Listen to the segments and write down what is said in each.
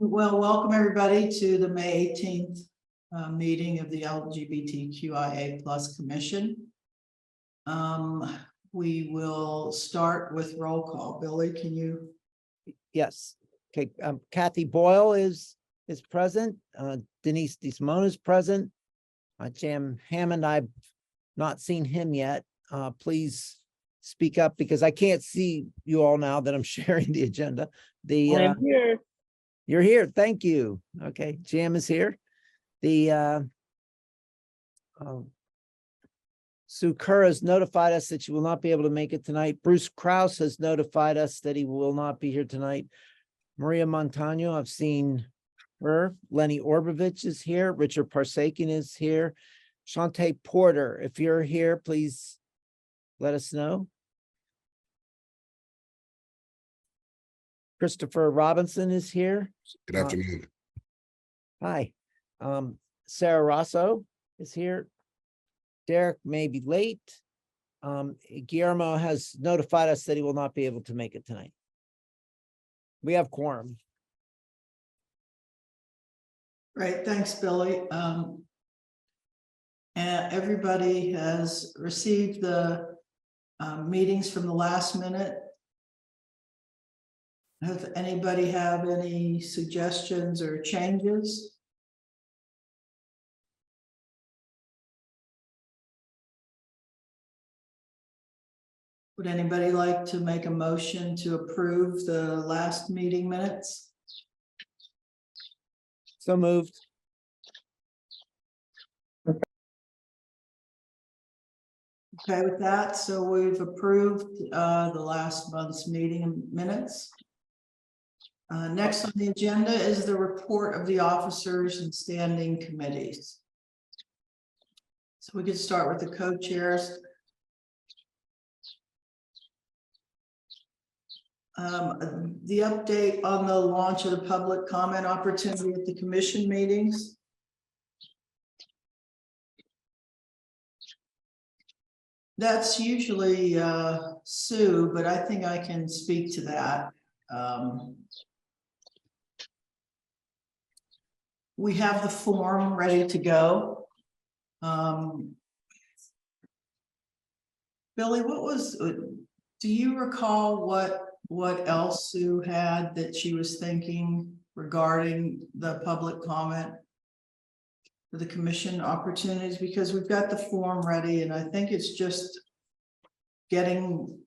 Well, welcome everybody to the May 18th meeting of the LGBTQIA plus Commission. We will start with roll call. Billy, can you? Yes. Okay. Kathy Boyle is present. Denise DeSimone is present. Jam Hammond, I've not seen him yet. Please speak up because I can't see you all now that I'm sharing the agenda. I'm here. You're here. Thank you. Okay. Jam is here. Sue Kerr has notified us that she will not be able to make it tonight. Bruce Krause has notified us that he will not be here tonight. Maria Montano, I've seen her. Lenny Orbovich is here. Richard Parsakian is here. Shantae Porter, if you're here, please let us know. Christopher Robinson is here. Good afternoon. Hi. Sarah Rosso is here. Derek may be late. Guillermo has notified us that he will not be able to make it tonight. We have quorum. Great, thanks, Billy. And everybody has received the meetings from the last minute. Does anybody have any suggestions or changes? Would anybody like to make a motion to approve the last meeting minutes? So moved. Okay with that, so we've approved the last month's meeting minutes. Next on the agenda is the report of the officers and standing committees. So we could start with the co-chairs. The update on the launch of the public comment opportunity at the commission meetings. That's usually Sue, but I think I can speak to that. We have the form ready to go. Billy, do you recall what else Sue had that she was thinking regarding the public comment for the commission opportunities? Because we've got the form ready and I think it's just getting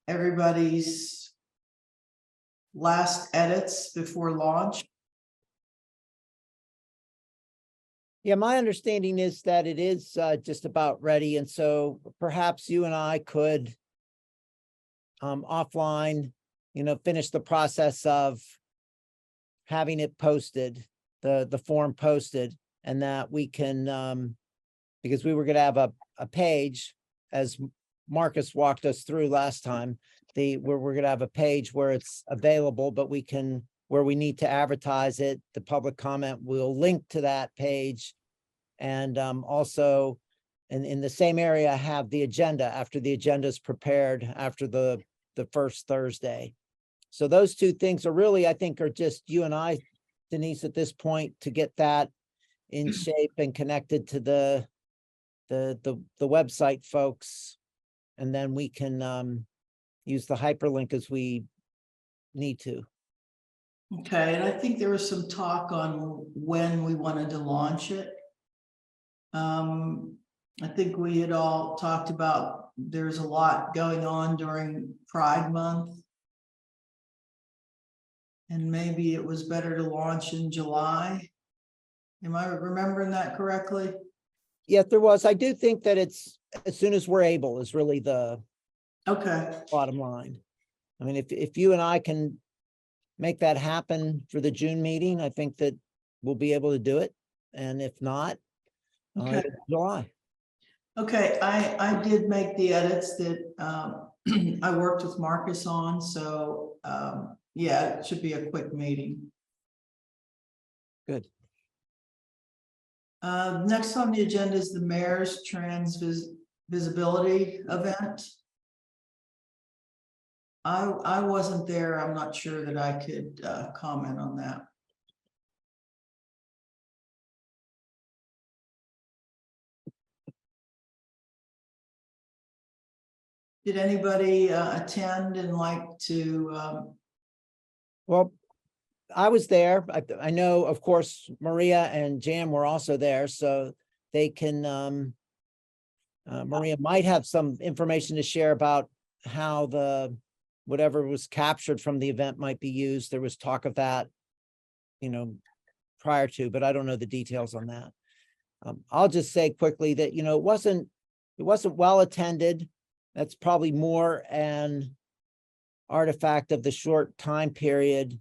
everybody's last edits before launch. Yeah, my understanding is that it is just about ready. And so perhaps you and I could offline, finish the process of having it posted, the form posted, and that we can, because we were going to have a page, as Marcus walked us through last time, where we're going to have a page where it's available, but where we need to advertise it, the public comment will link to that page. And also in the same area, have the agenda after the agenda is prepared after the first Thursday. So those two things are really, I think, are just you and I, Denise, at this point, to get that in shape and connected to the website folks. And then we can use the hyperlink as we need to. Okay, and I think there was some talk on when we wanted to launch it. I think we had all talked about there's a lot going on during Pride Month. And maybe it was better to launch in July. Am I remembering that correctly? Yes, there was. I do think that it's as soon as we're able is really the bottom line. I mean, if you and I can make that happen for the June meeting, I think that we'll be able to do it. And if not, July. Okay, I did make the edits that I worked with Marcus on, so yeah, it should be a quick meeting. Good. Next on the agenda is the mayor's trans visibility event. I wasn't there. I'm not sure that I could comment on that. Did anybody attend and like to, Well, I was there. I know, of course, Maria and Jan were also there, so they can, Maria might have some information to share about how whatever was captured from the event might be used. There was talk of that, prior to, but I don't know the details on that. I'll just say quickly that, it wasn't well attended. That's probably more an artifact of the short time period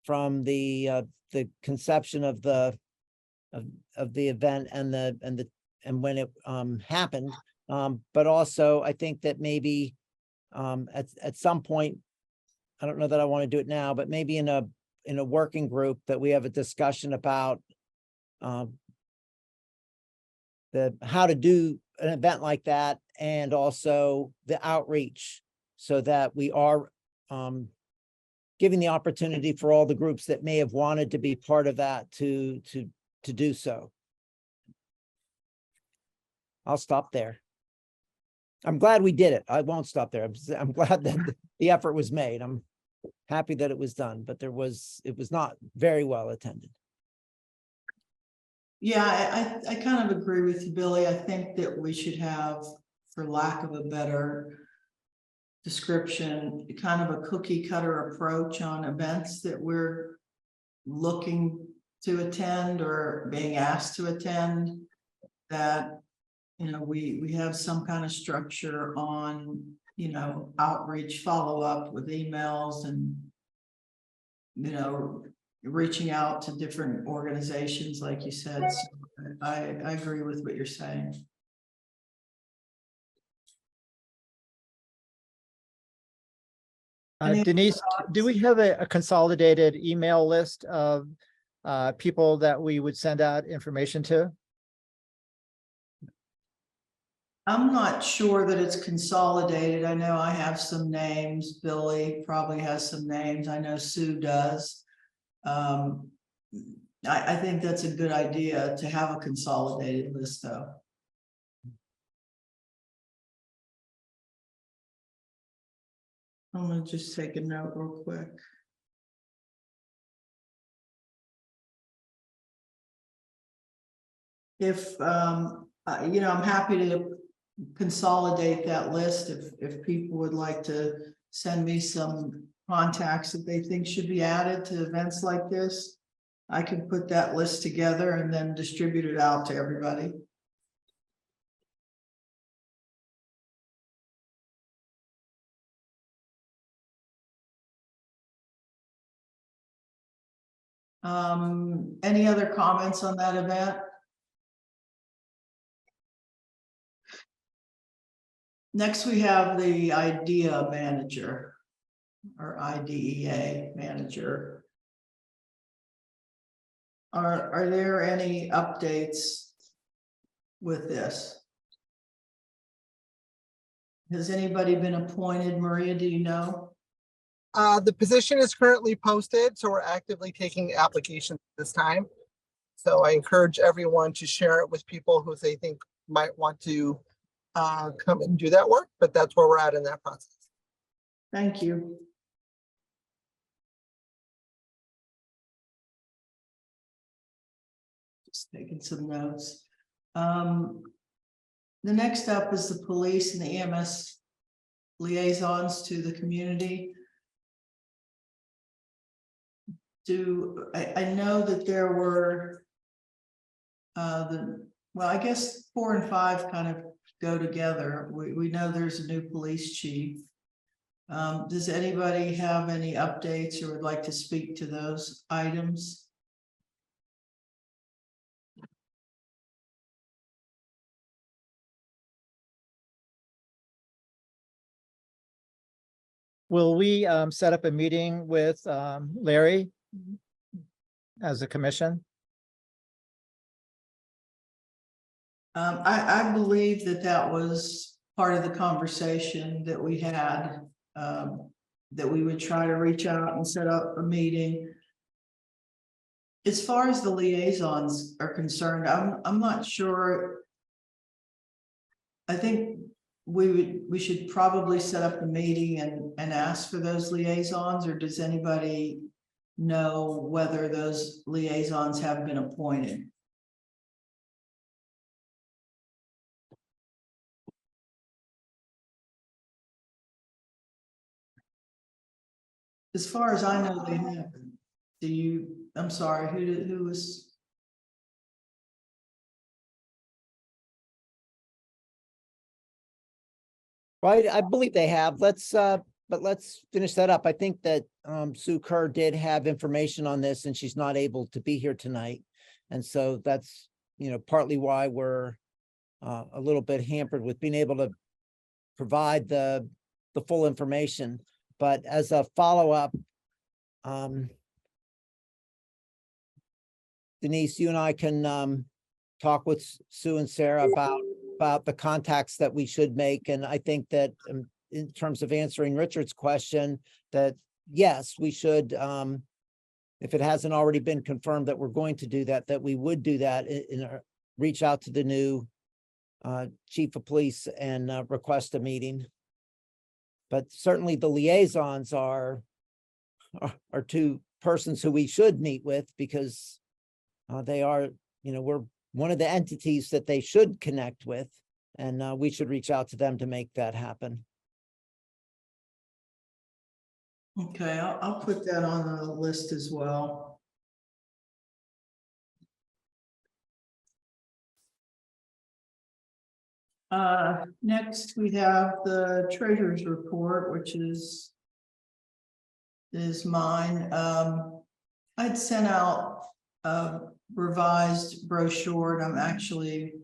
from the conception of the event and when it happened. But also I think that maybe at some point, I don't know that I want to do it now, but maybe in a working group that we have a discussion about how to do an event like that, and also the outreach, so that we are giving the opportunity for all the groups that may have wanted to be part of that to do so. I'll stop there. I'm glad we did it. I won't stop there. I'm glad that the effort was made. I'm happy that it was done, but it was not very well attended. yeah, I kind of agree with you, Billy. I think that we should have, for lack of a better description, kind of a cookie cutter approach on events that we're looking to attend or being asked to attend, that, we have some kind of structure on, outreach, follow up with emails and, reaching out to different organizations, like you said. So I agree with what you're saying. Denise, do we have a consolidated email list of people that we would send out information to? I'm not sure that it's consolidated. I know I have some names. Billy probably has some names. I know Sue does. I think that's a good idea to have a consolidated list, though. I'm gonna just take a note real quick. If, I'm happy to consolidate that list if people would like to send me some contacts that they think should be added to events like this. I can put that list together and then distribute it out to everybody. Any other comments on that event? Next, we have the IDEA manager or IDEA manager. Are there any updates with this? Has anybody been appointed? Maria, do you know? The position is currently posted, so we're actively taking applications this time. So I encourage everyone to share it with people who they think might want to come and do that work, but that's where we're at in that process. Thank you. Just taking some notes. The next up is the police and the EMS liaisons to the community. I know that there were well, I guess 4 and 5 kind of go together. We know there's a new police chief. Does anybody have any updates or would like to speak to those items? Will we set up a meeting with Larry as a commission? I believe that was part of the conversation that we had, that we would try to reach out and set up a meeting. As far as the liaisons are concerned, I'm not sure. I think we should probably set up a meeting and ask for those liaisons, or does anybody know whether those liaisons have been appointed? As far as I know, they haven't. Do you, I'm sorry, who was? Right, I believe they have. But let's finish that up. I think that Sue Kerr did have information on this and she's not able to be here tonight. And so that's, partly why we're a little bit hampered with being able to provide the full information. But as a follow-up, Denise, you and I can talk with Sue and Sarah about the contacts that we should make. And I think that in terms of answering Richard's question, that yes, we should, if it hasn't already been confirmed that we're going to do that, that we would do that reach out to the new chief of police and request a meeting. But certainly the liaisons are two persons who we should meet with, because they are, we're one of the entities that they should connect with, and we should reach out to them to make that happen. Okay, I'll put that on the list as well. Next we have the treasurer's report, which is mine. I'd sent out a revised brochure, and I'm actually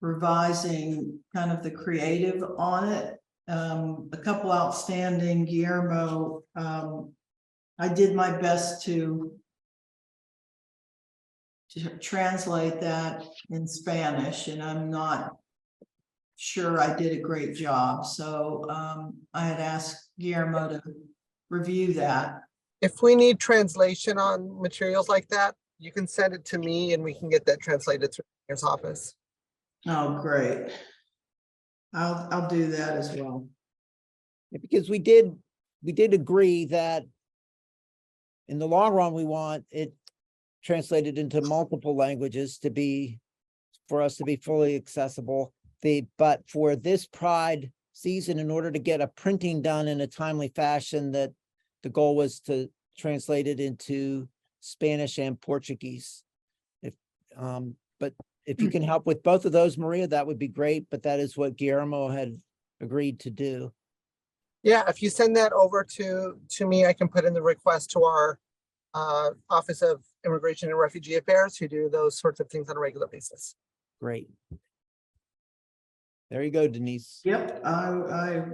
revising kind of the creative on it. A couple outstanding, Guillermo. I did my best to translate that in Spanish, and I'm not sure I did a great job. So I had asked Guillermo to review that. If we need translation on materials like that, you can send it to me and we can get that translated through the mayor's office. Oh, great. I'll do that as well. Because we did agree that in the long run, we want it translated into multiple languages for us to be fully accessible. But for this Pride season, in order to get a printing done in a timely fashion, that the goal was to translate it into Spanish and Portuguese. But if you can help with both of those, Maria, that would be great. But that is what Guillermo had agreed to do. Yeah, if you send that over to me, I can put in the request to our Office of Immigration and Refugee Affairs, who do those sorts of things on a regular basis. Great. There you go, Denise. Yep, I've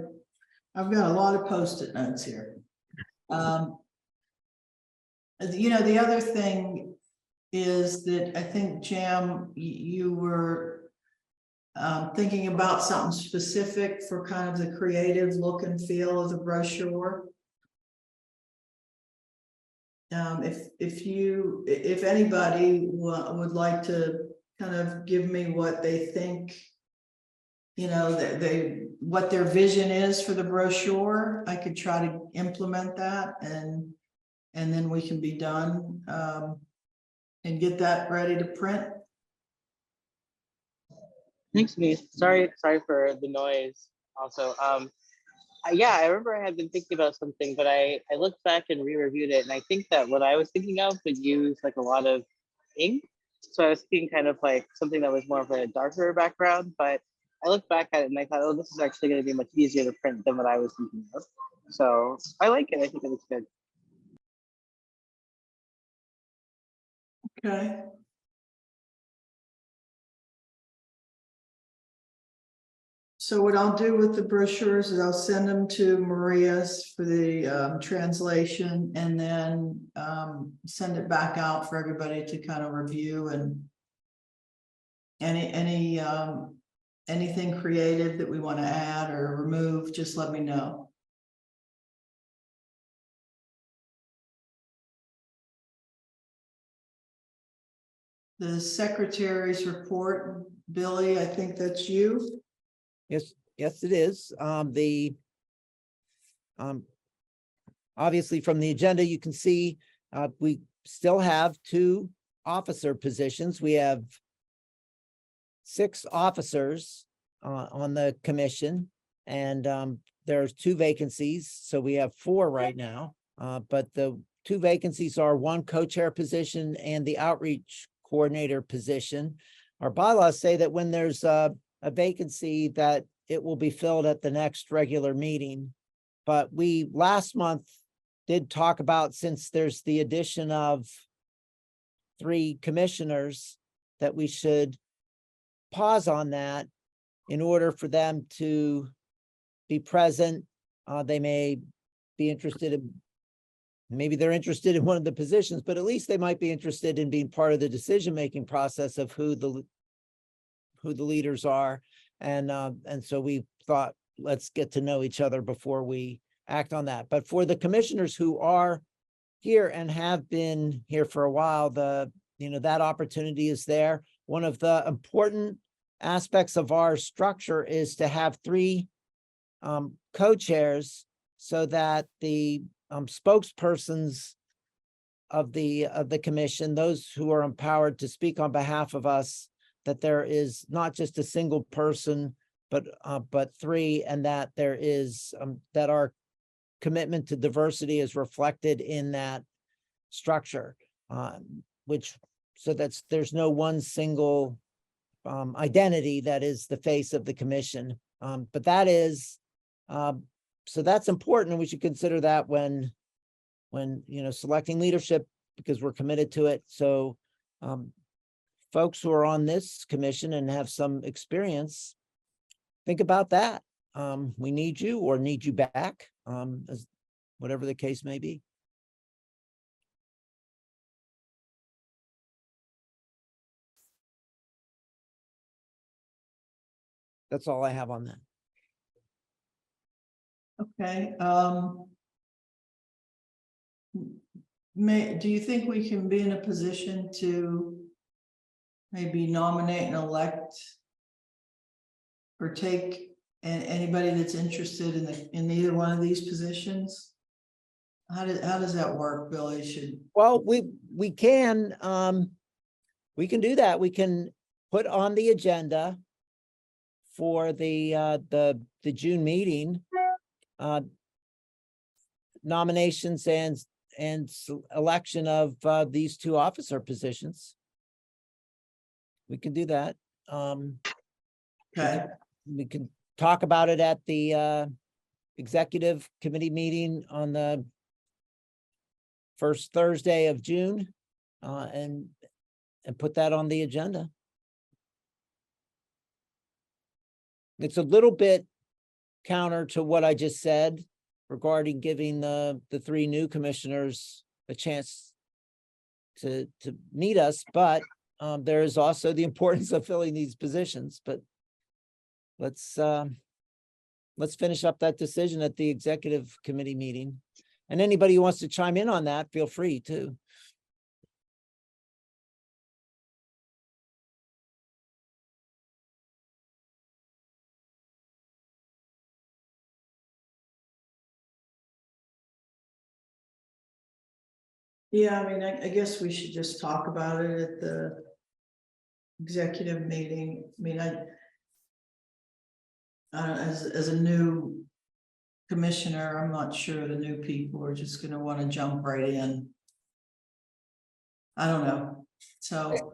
got a lot of Post-it notes here. The other thing is that I think, Jam, you were thinking about something specific for kind of the creative look and feel of the brochure. If anybody would like to kind of give me what they think, what their vision is for the brochure, I could try to implement that, and then we can be done and get that ready to print. Thanks, Denise. Sorry for the noise. Also, yeah, I remember I had been thinking about something, but I looked back and re-reviewed it, and I think that what I was thinking of would use like a lot of ink. So I was thinking kind of like something that was more of a darker background, but I looked back at it and I thought, oh, this is actually going to be much easier to print than what I was thinking of. So I like it. I think it looks good. Okay. So what I'll do with the brochures is I'll send them to Maria's for the translation, and then send it back out for everybody to kind of review, and anything creative that we want to add or remove, just let me know. The secretary's report, Billy, I think that's you. Yes, Yes, it is. Obviously from the agenda, you can see, we still have 2 officer positions. We have 6 officers, on the commission, and, there's 2 vacancies, so we have 4 right now. But the 2 vacancies are 1 co-chair position and the outreach coordinator position. Our bylaws say that when there's a vacancy, that it will be filled at the next regular meeting. But we last month did talk about, since there's the addition of 3 commissioners, that we should pause on that in order for them to be present. They may be interested in, maybe they're interested in one of the positions, but at least they might be interested in being part of the decision-making process of who the leaders are. And so we thought, let's get to know each other before we act on that. But for the commissioners who are here and have been here for a while, that opportunity is there. One of the important aspects of our structure is to have 3 co-chairs, so that the spokespersons of the commission, those who are empowered to speak on behalf of us, that there is not just a single person, but 3, and that there is that our commitment to diversity is reflected in that structure, there's no one single identity that is the face of the commission. But that is, so that's important, and we should consider that when selecting leadership, because we're committed to it. So folks who are on this commission and have some experience, think about that. We need you, or need you back, as whatever the case may be. That's all I have on that. Okay, do you think we can be in a position to maybe nominate and elect or take anybody that's interested in either one of these positions? How does that work, Billy? Well, we can do that. We can put on the agenda for the June meeting, nominations and election of these 2 officer positions. We can do that. Okay, We can talk about it at the executive committee meeting on the first Thursday of June, and put that on the agenda. It's a little bit counter to what I just said regarding giving the 3 new commissioners a chance to meet us, but there is also the importance of filling these positions. But let's finish up that decision at the executive committee meeting. And anybody who wants to chime in on that, feel free to. yeah, I mean, I guess we should just talk about it at the executive meeting. I mean, as a new commissioner, I'm not sure the new people are just gonna want to jump right in. I don't know, so.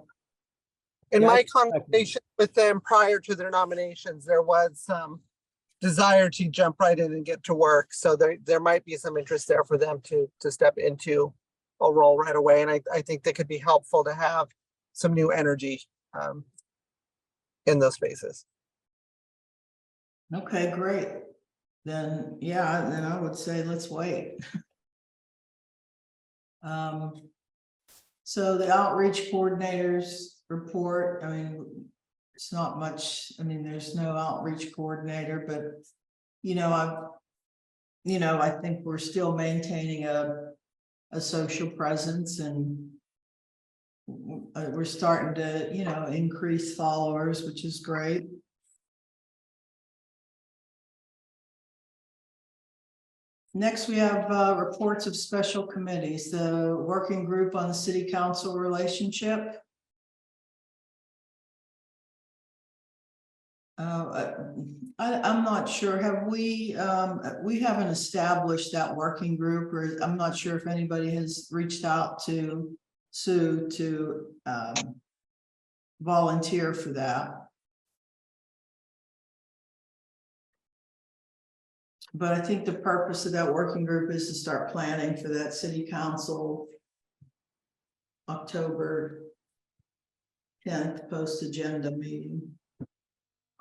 In Yeah, my conversation with them prior to their nominations, there was some desire to jump right in and get to work. So there might be some interest there for them to step into a role right away. And I think that could be helpful to have some new energy in those spaces. Okay, great. Then, yeah, then I would say let's wait. So the outreach coordinators report, I mean, it's not much, I mean, there's no outreach coordinator, but I think we're still maintaining a social presence, and we're starting to, increase followers, which is great. Next, we have reports of special committees, the working group on the city council relationship. I'm not sure, have we haven't established that working group, or I'm not sure if anybody has reached out to Sue to volunteer for that. But I think the purpose of that working group is to start planning for that city council October 10th post-agenda meeting.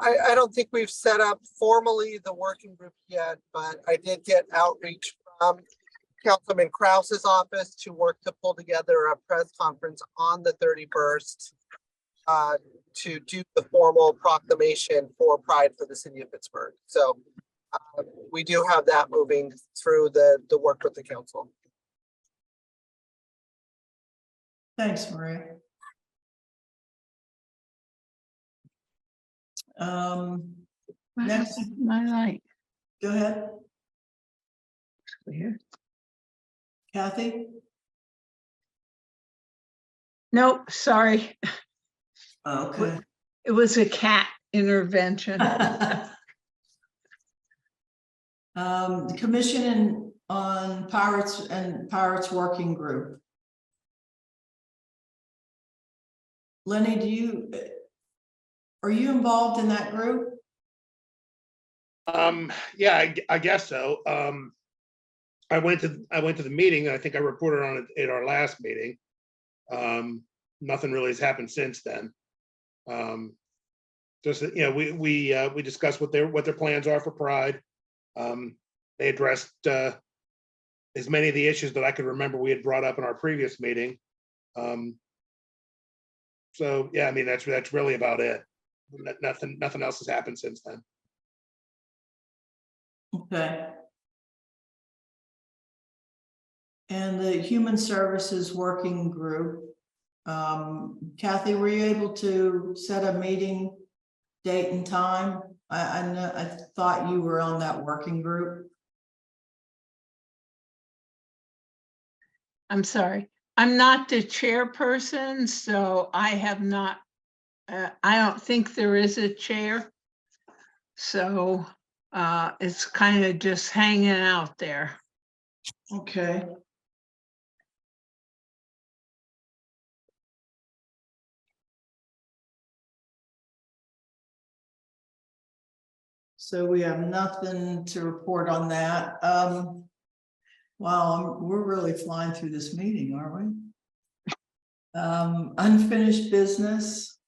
I don't think we've set up formally the working group yet, but I did get outreach from Councilman Krause's office to work to pull together a press conference on the 31st to do the formal proclamation for Pride for the city of Pittsburgh. So we do have that moving through the work with the council. Thanks, Maria. Next, My light. go ahead, Weird. Kathy. Nope, sorry. Okay. It was a cat intervention. The commission on Pirates Working Group. Lenny, are you involved in that group? Yeah, I guess so. I went to the meeting. I think I reported on it at our last meeting. Nothing really has happened since then. Just, you know, we discussed what their plans are for Pride. They addressed as many of the issues that I could remember we had brought up in our previous meeting. So yeah, I mean, that's really about it. Nothing else has happened since then. Okay. And the Human Services Working Group. Kathy, were you able to set a meeting date and time? I thought you were on that working group. I'm sorry. I'm not the chairperson, so I have not, I don't think there is a chair. So it's kind of just hanging out there. Okay. So we have nothing to report on that. Wow, we're really flying through this meeting, aren't we? Unfinished business.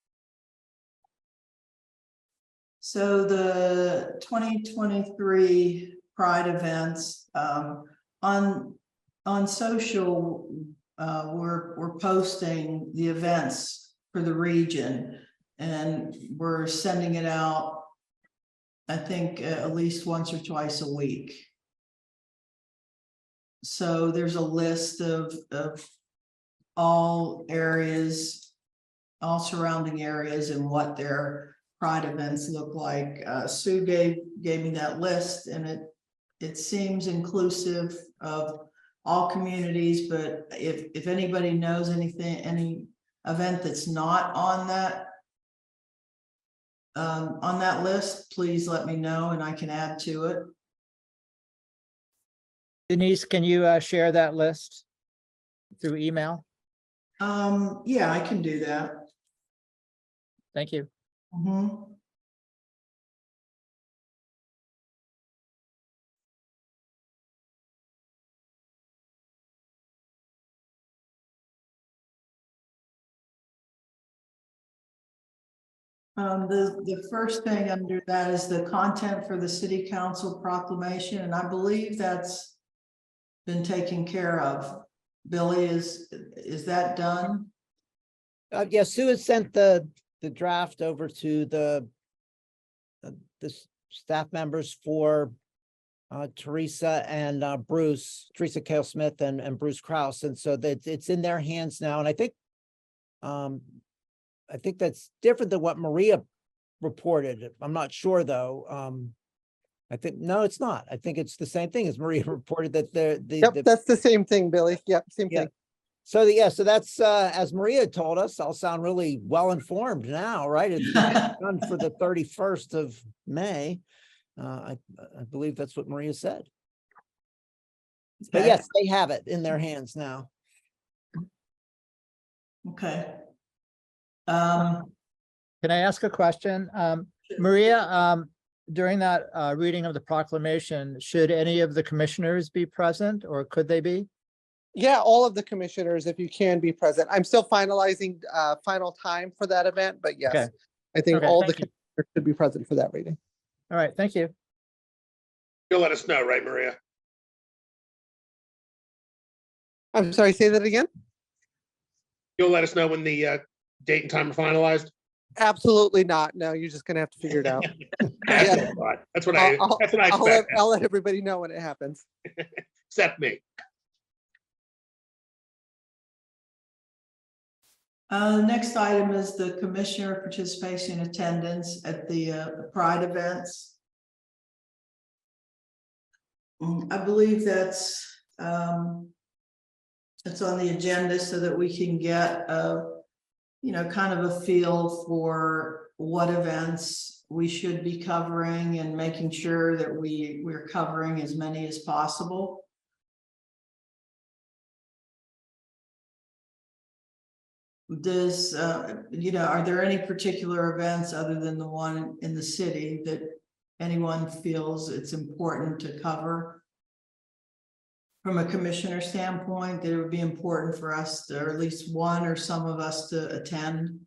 So the 2023 Pride events, on social, we're posting the events for the region, and we're sending it out, I think, at least once or twice a week. So there's a list of all areas, all surrounding areas, and what their Pride events look like. Sue gave me that list, and it seems inclusive of all communities, but if anybody knows anything, any event that's not on that list, please let me know and I can add to it. Denise, can you share that list through email? Yeah, I can do that. Thank you. Mhm. The first thing under that is the content for the city council proclamation, and I believe that's been taken care of. Billy, is that done? Yeah, Sue has sent the draft over to the staff members for Teresa and Teresa Kale Smith and Bruce Kraus, and so that it's in their hands now. And I think that's different than what Maria reported. I'm not sure though. I think, no, it's not. I think it's the same thing as Maria reported that Yep, that's the same thing, Billy. Yep, same Yeah. thing. So yeah, so that's as Maria told us, I'll sound really well informed now, right? It's done for the 31st of May. I believe that's what Maria said. But Okay. yes, they have it in their hands now. Okay. Can I ask a question? Maria, during that reading of the proclamation, should any of the commissioners be present or could they be? Yeah, all of the commissioners, if you can be present. I'm still finalizing final time for that event, but yes, Okay. I think Okay, all the thank you. commissioners should be present for that reading. All right, thank you. You'll let us know, right, Maria? I'm sorry, say that again? You'll let us know when the date and time are finalized? Absolutely not. No, you're just gonna have to figure it out. That's Yeah. what I thought. That's what I expect, I'll let everybody know when it happens. except me. Next item is the commissioner participation attendance at the Pride events. I believe that's on the agenda so that we can get kind of a feel for what events we should be covering and making sure that we're covering as many as possible. Does, are there any particular events other than the one in the city that anyone feels it's important to cover? From a commissioner standpoint, that it would be important for us to, or at least one or some of us to attend?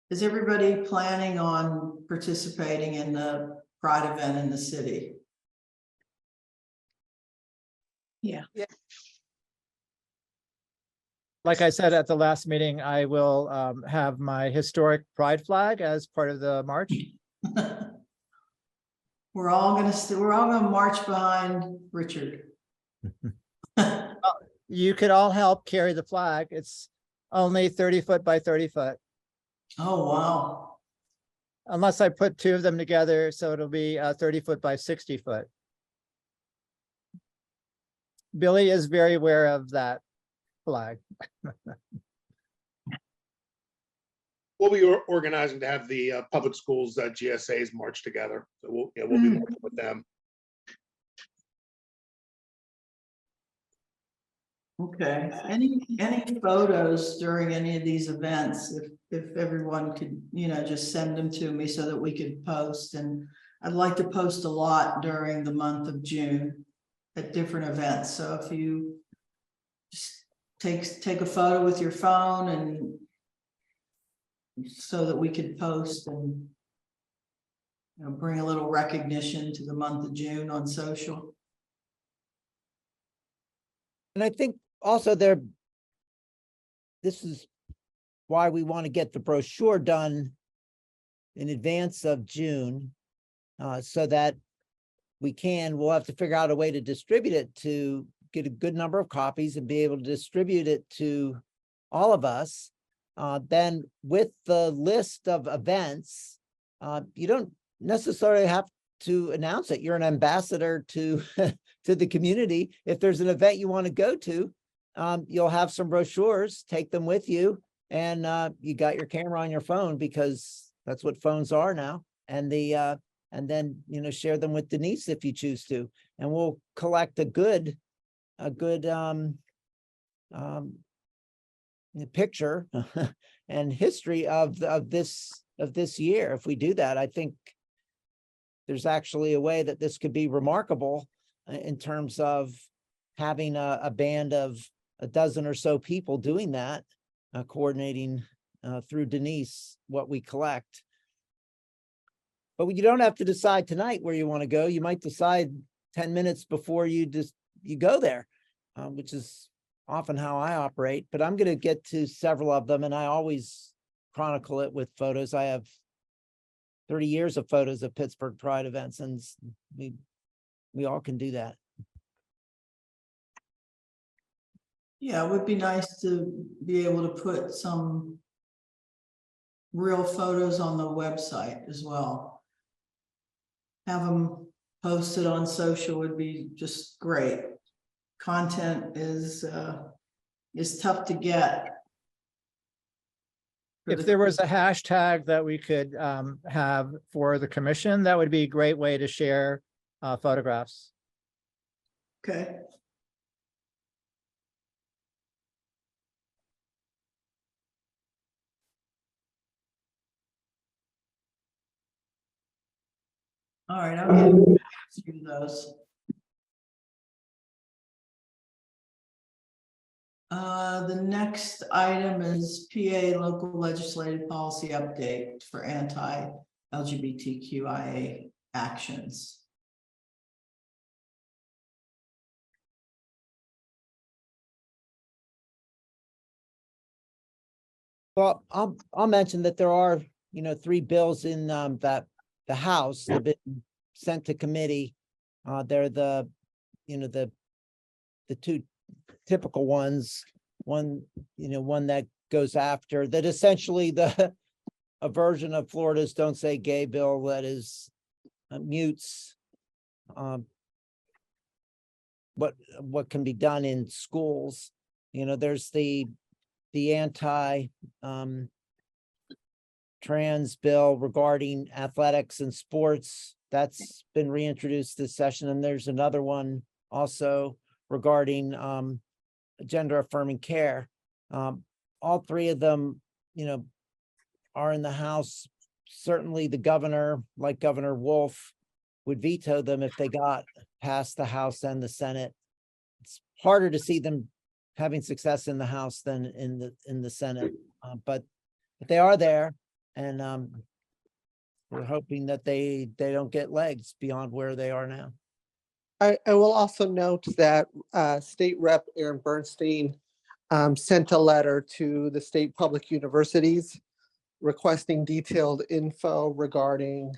Is everybody planning on participating in the Pride event in the city? Yeah. Like I said at the last meeting, I will have my historic pride flag as part of the march. We're all gonna march behind Richard. You could all help carry the flag. It's only 30 foot by 30 foot. Oh, wow. Unless I put two of them together, so it'll be 30 foot by 60 foot. Billy is very aware of that flag. We'll be organizing to have the public schools GSAs march together. So we'll be marching with them. Okay, any photos during any of these events, if everyone could, just send them to me so that we could post, and I'd like to post a lot during the month of June at different events, so if you just take a photo with your phone and so that we could post and bring a little recognition to the month of June on social. And I think also this is why we want to get the brochure done in advance of June, so that we'll have to figure out a way to distribute it to get a good number of copies and be able to distribute it to all of us. Then with the list of events, you don't necessarily have to announce it. You're an ambassador to to the community. If there's an event you want to go to, you'll have some brochures, take them with you, and you got your camera on your phone because that's what phones are now. And then share them with Denise if you choose to, and we'll collect a good picture and history of this year. If we do that, I think there's actually a way that this could be remarkable in terms of having a band of a dozen or so people doing that, coordinating through Denise what we collect. But you don't have to decide tonight where you want to go. You might decide 10 minutes before you go there, which is often how I operate. But I'm going to get to several of them, and I always chronicle it with photos. I have 30 years of photos of Pittsburgh Pride events, and we all can do that. Yeah, it would be nice to be able to put some real photos on the website as well. Have them posted on social would be just great. Content is tough to get. for If the- there was a hashtag that we could have for the commission, that would be a great way to share photographs. Okay. All right, I'll get through those. The next item is PA local legislative policy update for anti-LGBTQIA actions. Well, I'll mention that there are, 3 bills in that the House that have been sent to committee. They're the 2 typical ones. One that goes after that essentially a version of Florida's Don't Say Gay bill that is mutes what can be done in schools. There's the anti trans bill regarding athletics and sports that's been reintroduced this session, and there's another one also regarding gender affirming care. All 3 of them are in the House. Certainly the governor, like Governor Wolf, would veto them if they got past the House and the Senate. It's harder to see them having success in the House than in the Senate, but they are there, and we're hoping that they don't get legs beyond where they are now. I will also note that State Rep Aaron Bernstein sent a letter to the state public universities requesting detailed info regarding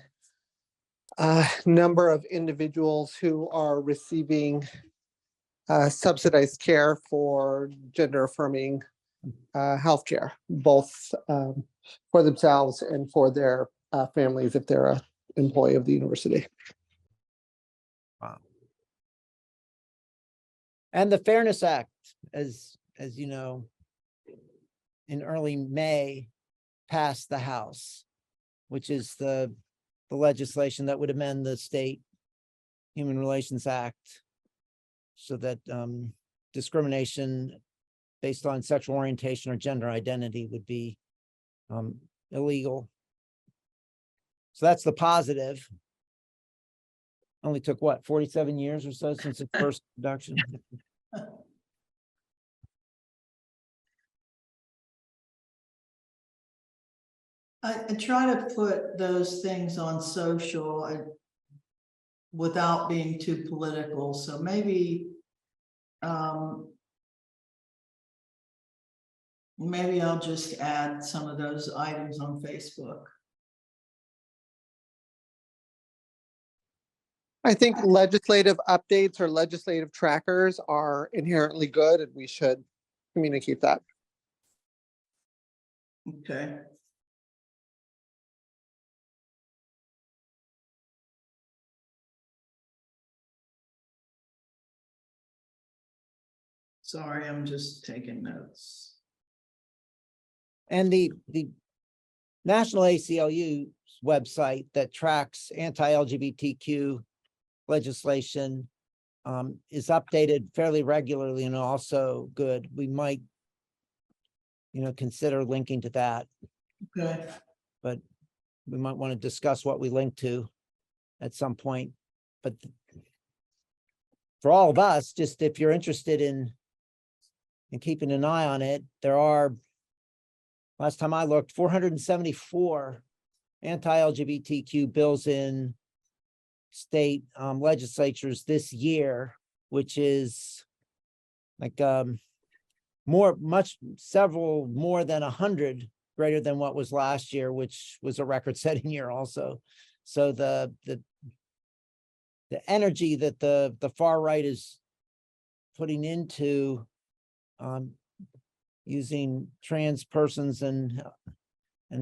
number of individuals who are receiving subsidized care for gender affirming healthcare, both for themselves and for their families if they're an employee of the university. Wow. And the Fairness Act, as you know, in early May, passed the House, which is the legislation that would amend the State Human Relations Act so that discrimination based on sexual orientation or gender identity would be illegal. So that's the positive. Only took what, 47 years or so since its first introduction? I try to put those things on social without being too political, so maybe maybe I'll just add some of those items on Facebook. I think legislative updates or legislative trackers are inherently good, and we should communicate that. Okay. Sorry, I'm just taking notes. And the National ACLU website that tracks anti-LGBTQ legislation is updated fairly regularly and also good. We might, consider linking to that, Okay. but we might want to discuss what we link to at some point. But for all of us, just if you're interested in keeping an eye on it, there are, last time I looked, 474 anti-LGBTQ bills in state legislatures this year, which is like more than 100 greater than what was last year, which was a record-setting year also. So the energy that the far right is putting into using trans persons and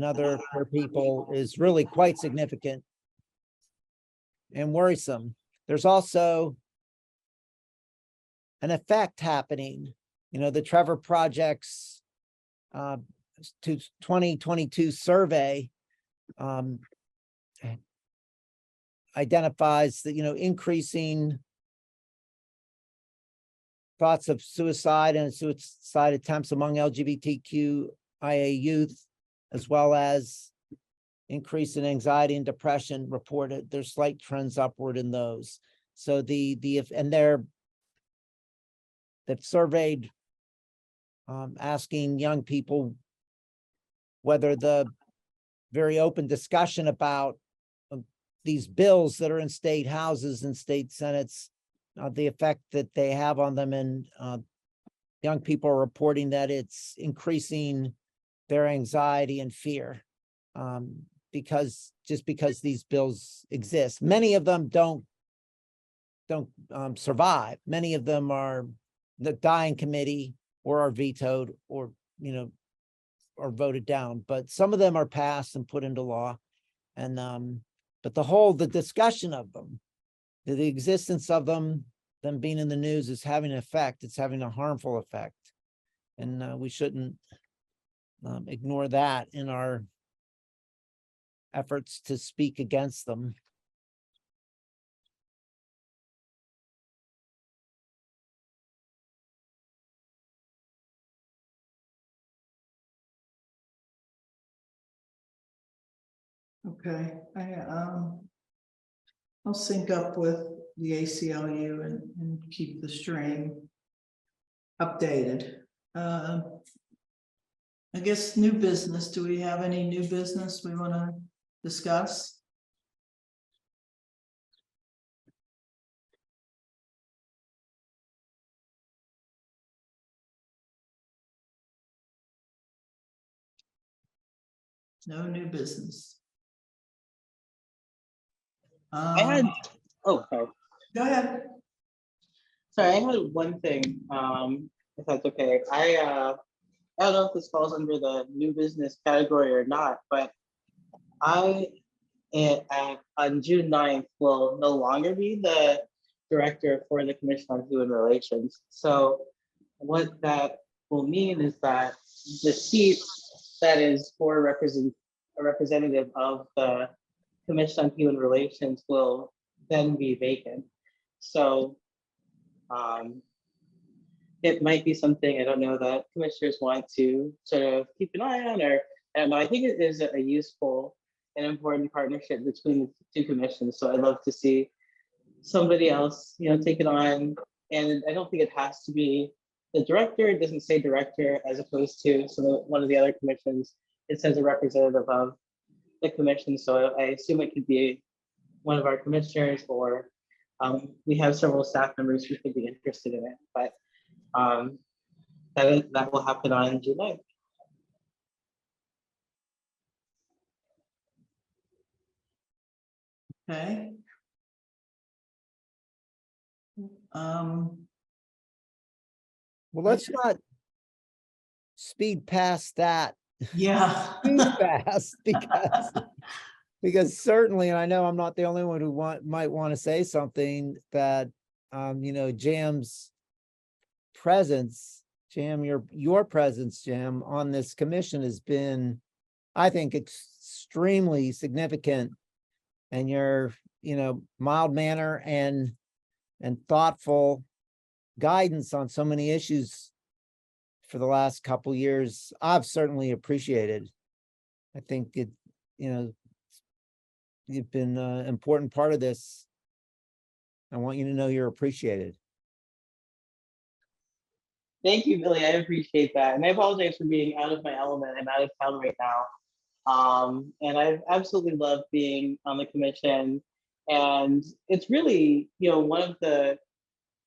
other queer people is really quite significant and worrisome. There's also an effect happening. You know, the Trevor Project's 2022 survey identifies that, you know, increasing thoughts of suicide and suicide attempts among LGBTQIA youth, as well as increase in anxiety and depression reported. There's slight trends upward in those. So they've surveyed asking young people whether the very open discussion about these bills that are in state houses and state senates, the effect that they have on them, and young people are reporting that it's increasing their anxiety and fear because these bills exist. Many of them don't survive. Many of them are the dying committee or are vetoed or, you know, or voted down, but some of them are passed and put into law. And but the discussion of them, the existence of them being in the news is having an effect. It's having a harmful effect. And we shouldn't ignore that in our efforts to speak against them. Okay, I'll sync up with the ACLU and keep the stream updated. I guess new business. Do we have any new business we want to discuss? No new business. I had, oh, sorry. Go ahead. Sorry, I had one thing, if that's okay. I don't know if this falls under the new business category or not, but I, on June 9th, will no longer be the director for the Commission on Human Relations. So what that will mean is that the seat that is for a representative of the Commission on Human Relations will then be vacant. So it might be something, I don't know, that commissioners want to sort of keep an eye on, or I don't know. I think it is a useful and important partnership between the two commissions. So I'd love to see somebody else, you know, take it on. And I don't think it has to be the director. It doesn't say director as opposed to one of the other commissions. It says a representative of the commission. So I assume it could be one of our commissioners, or we have several staff members who could be interested in it. But that will happen on June 9th. Okay. Well, let's not speed past that Yeah. too fast because certainly, and I know I'm not the only one who might want to say something, that you know, Jam's presence, Jam, your presence, Jam, on this commission has been, I think, extremely significant. And your, you know, mild manner and thoughtful guidance on so many issues for the last couple of years, I've certainly appreciated. I think it, you know, you've been an important part of this. I want you to know you're appreciated. Thank you, Billy. I appreciate that. And I apologize for being out of my element. I'm out of town right now. And I've absolutely loved being on the commission. And it's really, you know, one of the,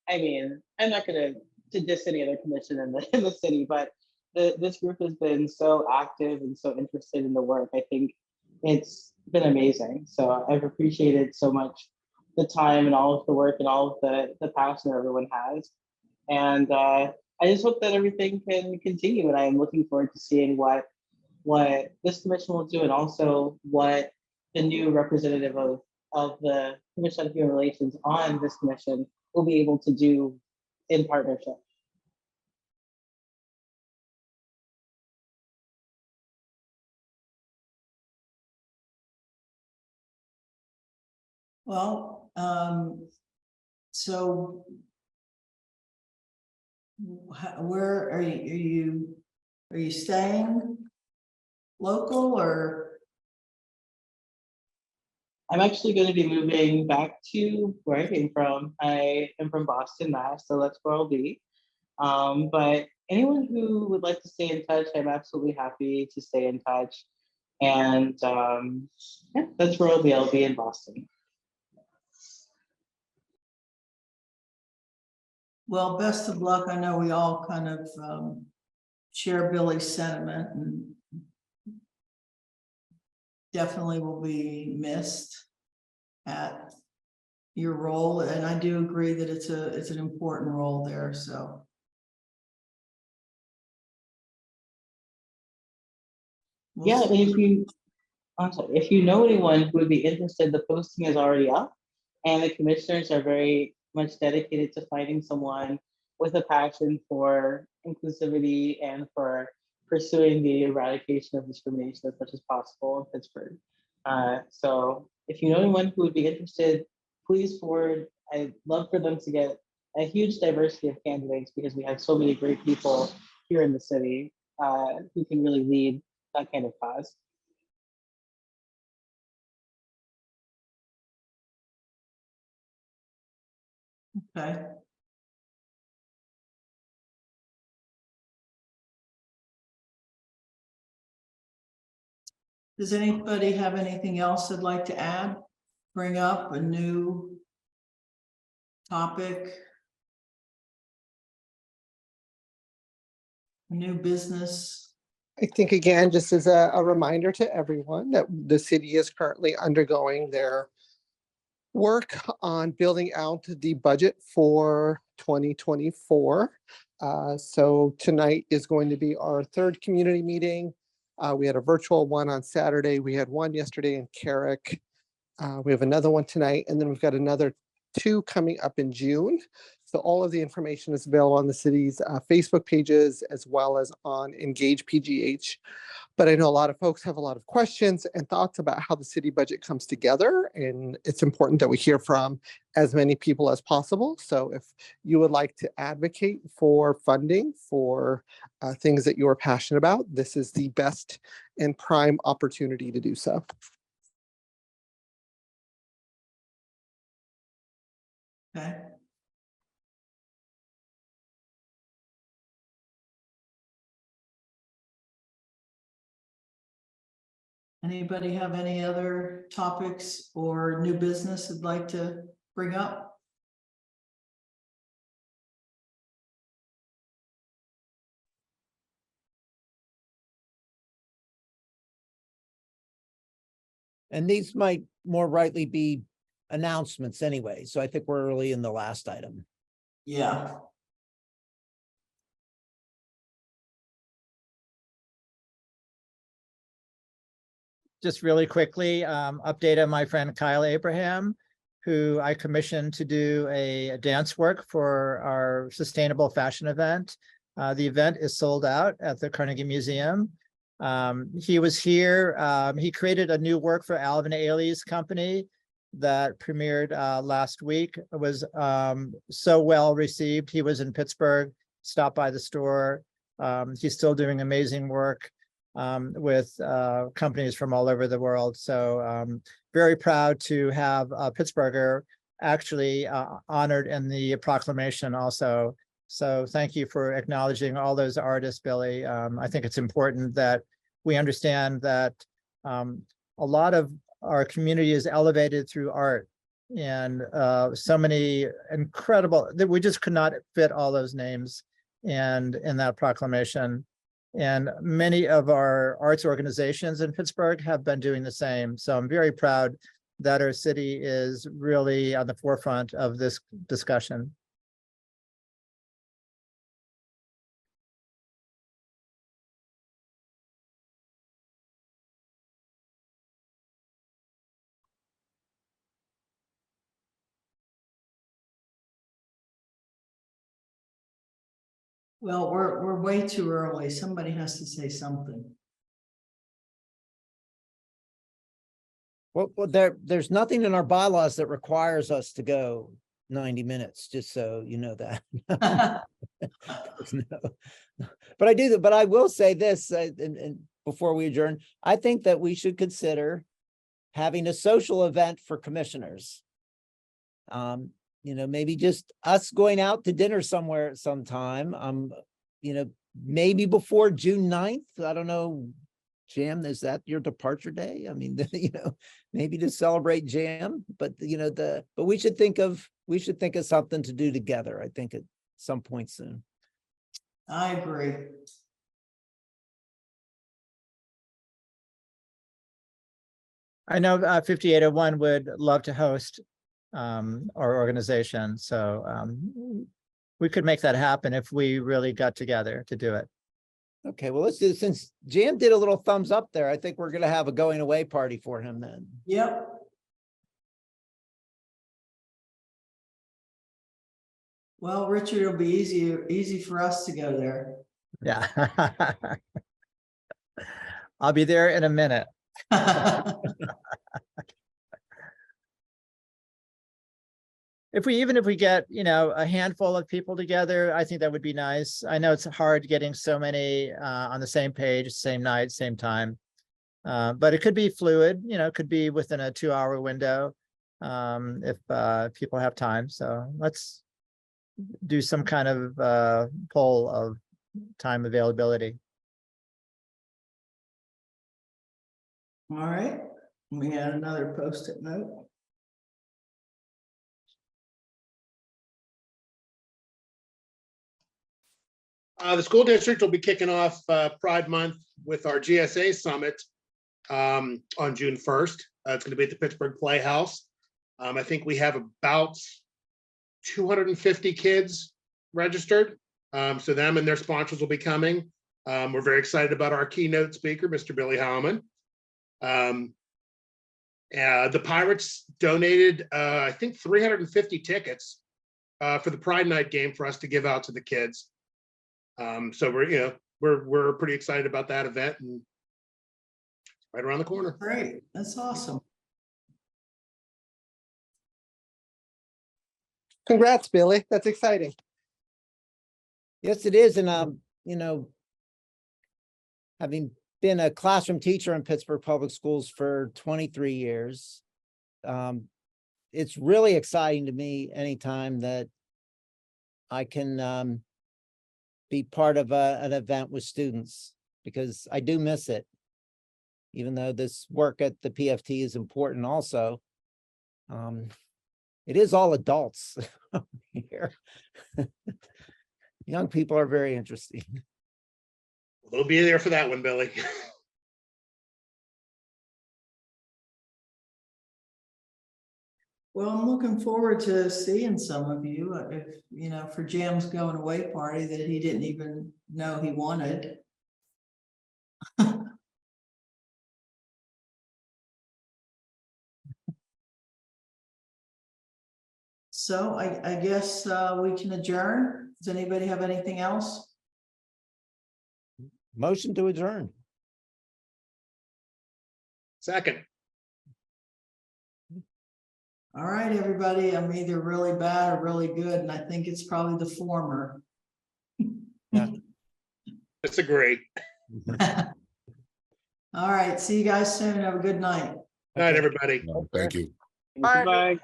I mean, I'm not going to diss any other commission in the city, but this group has been so active and so interested in the work. I think it's been amazing. So I've appreciated so much the time and all of the work and all of the passion everyone has. And I just hope that everything can continue, and I'm looking forward to seeing what this commission will do, and also what the new representative of the Commission on Human Relations on this commission will be able to do in partnership. Well, so where are you staying local or? I'm actually going to be moving back to where I came from. I am from Boston, Mass, so that's where I'll be. But anyone who would like to stay in touch, I'm absolutely happy to stay in touch. And yeah, that's where I'll be. I'll be in Boston. Well, best of luck. I know we all kind of share Billy's sentiment and definitely will be missed at your role. And I do agree that it's an important role there, so. We'll Yeah, see. and I'm sorry, if you know anyone who would be interested, the posting is already up, and the commissioners are very much dedicated to finding someone with a passion for inclusivity and for pursuing the eradication of discrimination as much as possible in Pittsburgh. So if you know anyone who would be interested, please forward. I'd love for them to get a huge diversity of candidates because we have so many great people here in the city who can really lead that kind of cause. Okay. Does anybody have anything else they'd like to add? Bring up a new topic? A new business? I think again, just as a reminder to everyone that the city is currently undergoing their work on building out the budget for 2024. So tonight is going to be our third community meeting. We had a virtual one on Saturday. We had one yesterday in Carrick. We have another one tonight, and then we've got another two coming up in June. So all of the information is available on the city's Facebook pages as well as on Engage PGH. But I know a lot of folks have a lot of questions and thoughts about how the city budget comes together, and it's important that we hear from as many people as possible. So if you would like to advocate for funding for things that you are passionate about, this is the best and prime opportunity to do so. Okay. Anybody have any other topics or new business they'd like to bring up? And these might more rightly be announcements anyway. So I think we're early in the last item. Yeah. Just really quickly, update on my friend Kyle Abraham, who I commissioned to do a dance work for our sustainable fashion event. The event is sold out at the Carnegie Museum. He was here. He created a new work for Alvin Ailey's company that premiered last week. It was so well received. He was in Pittsburgh, stopped by the store. He's still doing amazing work with companies from all over the world. So very proud to have a Pittsburgher actually honored in the proclamation also. So thank you for acknowledging all those artists, Billy. I think it's important that we understand that a lot of our community is elevated through art, and so many incredible, that we just could not fit all those names and in that proclamation. And many of our arts organizations in Pittsburgh have been doing the same. So I'm very proud that our city is really on the forefront of this discussion. Well, we're way too early. Somebody has to say something. Well, there's nothing in our bylaws that requires us to go 90 minutes, just so you know that. There's no- But I do, but I will say this, and before we adjourn, I think that we should consider having a social event for commissioners. Maybe just us going out to dinner somewhere sometime, maybe before June 9th. I don't know, Jam, is that your departure day? I mean, maybe to celebrate Jam, but but we should think of something to do together, I think, at some point soon. I agree. I know 5801 would love to host our organization, so we could make that happen if we really got together to do it. Okay, well, let's do, since Jam did a little thumbs up there, I think we're gonna have a going away party for him then. Yep. Well, Richard, it'll be easy for us to go there. Yeah. I'll be there in a minute. If we get, a handful of people together, I think that would be nice. I know it's hard getting so many on the same page, same night, same time. But it could be fluid, it could be within a 2-hour window if people have time. So let's do some kind of poll of time availability. All right, we got another post-it note. The school district will be kicking off Pride Month with our GSA Summit on June 1st. It's going to be at the Pittsburgh Playhouse. I think we have about 250 kids registered. So them and their sponsors will be coming. We're very excited about our keynote speaker, Mr. Billy Howman. The Pirates donated, I think, 350 tickets for the Pride Night game for us to give out to the kids. So we're pretty excited about that event, and right around the corner. Great, that's awesome. Congrats, Billy. That's exciting. Yes, it is. And, having been a classroom teacher in Pittsburgh Public Schools for 23 years, it's really exciting to me anytime that I can be part of an event with students, because I do miss it. Even though this work at the PFT is important also, it is all adults here. Young people are very interesting. We'll be there for that one, Billy. Well, I'm looking forward to seeing some of you, if, for Jam's going away party that he didn't even know he wanted. So I guess we can adjourn. Does anybody have anything else? Motion to adjourn. Second. All right, everybody, I'm either really bad or really good, and I think it's probably the former. Disagree. All right, see you guys soon. Have a good night. Good night, everybody. Thank you. Bye. Bye.